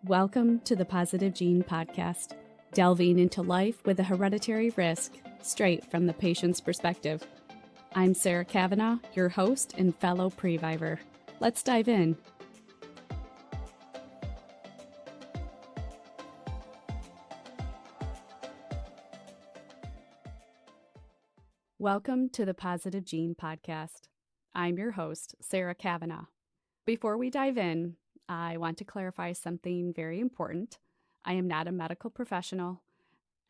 Welcome to the Positive Gene Podcast, delving into life with a hereditary risk straight from the patient's perspective. I'm Sara Kavanaugh, your host and fellow Previver. Let's dive in. Welcome to the Positive Gene Podcast. I'm your host, Sara Kavanaugh. Before we dive in, I want to clarify something very important. I am not a medical professional.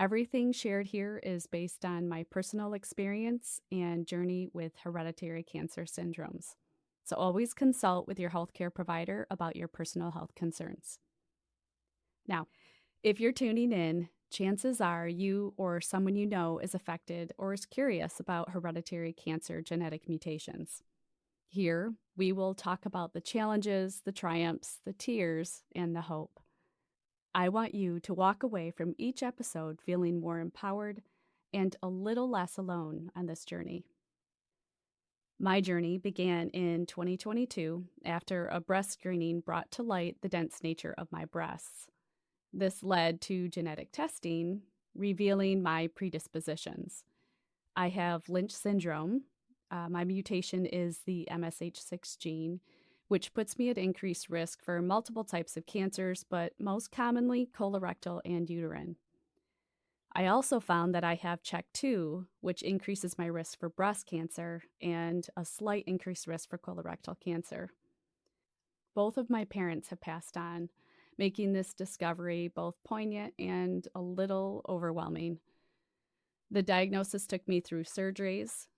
Everything shared here is based on my personal experience and journey with hereditary cancer syndromes. So always consult with your healthcare provider about your personal health concerns. Now, if you're tuning in, chances are you or someone you know is affected or is curious about hereditary cancer genetic mutations. Here, we will talk about the challenges, the triumphs, the tears, and the hope. I want you to walk away from each episode feeling more empowered and a little less alone on this journey. My journey began in 2022 after a breast screening brought to light the dense nature of my breasts. This led to genetic testing, revealing my predispositions. I have Lynch syndrome. My mutation is the MSH6 gene, which puts me at increased risk for multiple types of cancers, but most commonly colorectal and uterine. I also found that I have CHEK2, which increases my risk for breast cancer and a slight increased risk for colorectal cancer. Both of my parents have passed on, making this discovery both poignant and a little overwhelming. The diagnosis took me through surgeries,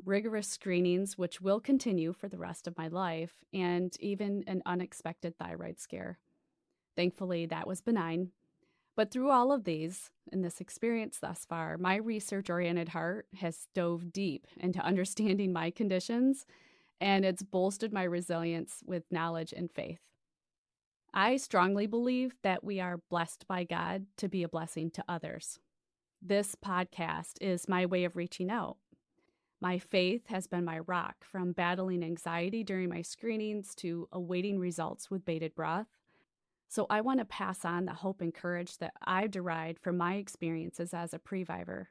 rigorous screenings, which will continue for the rest of my life, and even an unexpected thyroid scare. Thankfully, that was benign. But through all of these, in this experience thus far, my research-oriented heart has dove deep into understanding my conditions, and it's bolstered my resilience with knowledge and faith. I strongly believe that we are blessed by God to be a blessing to others. This podcast is my way of reaching out. My faith has been my rock, from battling anxiety during my screenings to awaiting results with bated breath. So I want to pass on the hope and courage that I've derived from my experiences as a Previver.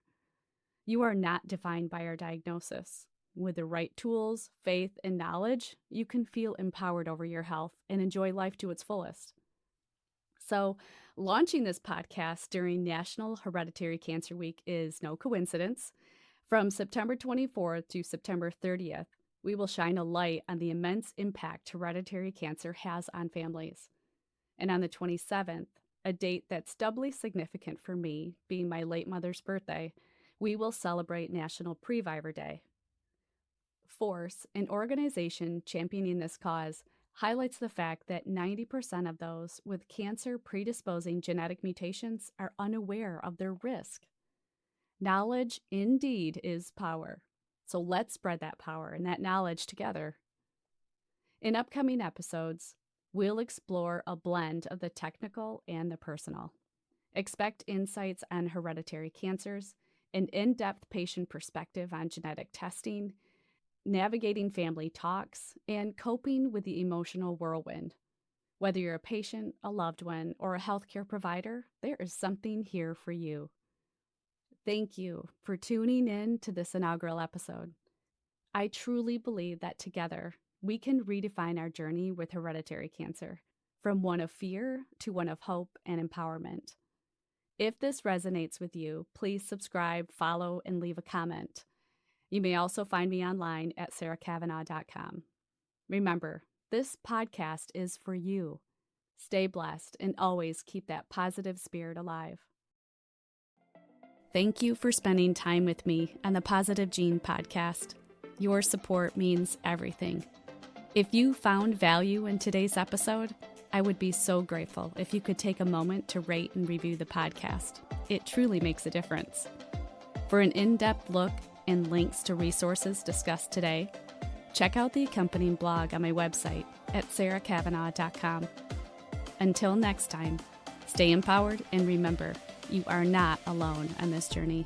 You are not defined by our diagnosis. With the right tools, faith, and knowledge, you can feel empowered over your health and enjoy life to its fullest. So, launching this podcast during National Hereditary Cancer Week is no coincidence. From September 24th to September 30th, we will shine a light on the immense impact hereditary cancer has on families. And on the 27th, a date that's doubly significant for me, being my late mother's birthday, we will celebrate National Previver Day. Force, an organization championing this cause, highlights the fact that 90% of those with cancer predisposing genetic mutations are unaware of their risk. Knowledge indeed is power. So let's spread that power and that knowledge together. In upcoming episodes, we'll explore a blend of the technical and the personal. Expect insights on hereditary cancers, an in-depth patient perspective on genetic testing, navigating family talks, and coping with the emotional whirlwind. Whether you're a patient, a loved one, or a healthcare provider, there is something here for you. Thank you for tuning in to this inaugural episode. I truly believe that together we can redefine our journey with hereditary cancer, from one of fear to one of hope and empowerment. If this resonates with you, please subscribe, follow, and leave a comment. You may also find me online at sarakavanaugh.com. Remember, this podcast is for you. Stay blessed and always keep that positive spirit alive. Thank you for spending time with me on the Positive Gene Podcast. Your support means everything. If you found value in today's episode, I would be so grateful if you could take a moment to rate and review the podcast. It truly makes a difference. For an in-depth look and links to resources discussed today, check out the accompanying blog on my website at sarakavanaugh.com. Until next time, stay empowered and remember, you are not alone on this journey.